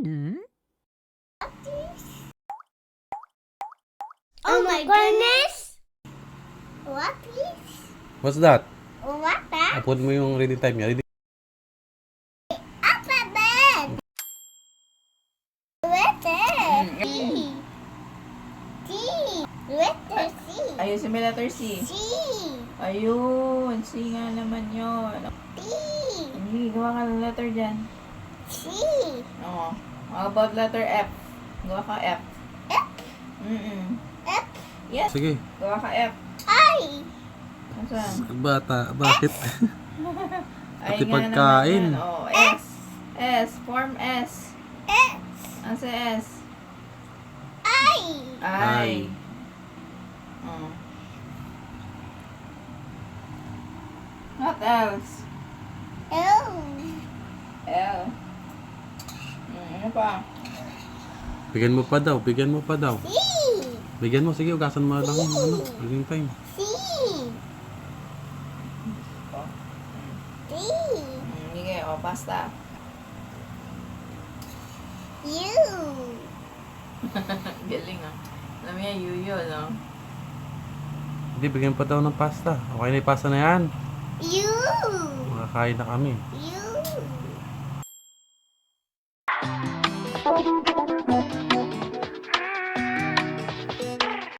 Oh my goodness! What is? What's that? What that? Upload mo yung reading time niya. Reading. Alphabet! Letter C. T. Letter C. Ayusin mo yung letter C. C. Ayun. C nga naman yun. T. Hindi, gawa ka ng letter dyan. C. Oo. How about letter F? Gawa ka F. F. F. Yes. Sige. Gawa ka F. I. Asan? Bata, bakit? Ay Pati nga pagkain. naman yan. Oh, S. S. Form S. S. Ano sa S? I. I. Oh. What else? L. L. Ano pa? Bigyan mo pa daw, bigyan mo pa daw. C. Bigyan mo, sige, ugasan mo lang yung reading time. C. D. Sige, o, basta. U. Galing ah. Alam niya, yuyo, no? Hindi, bigyan pa daw ng pasta. Okay na yung pasta na yan. U. Makakain na kami. U.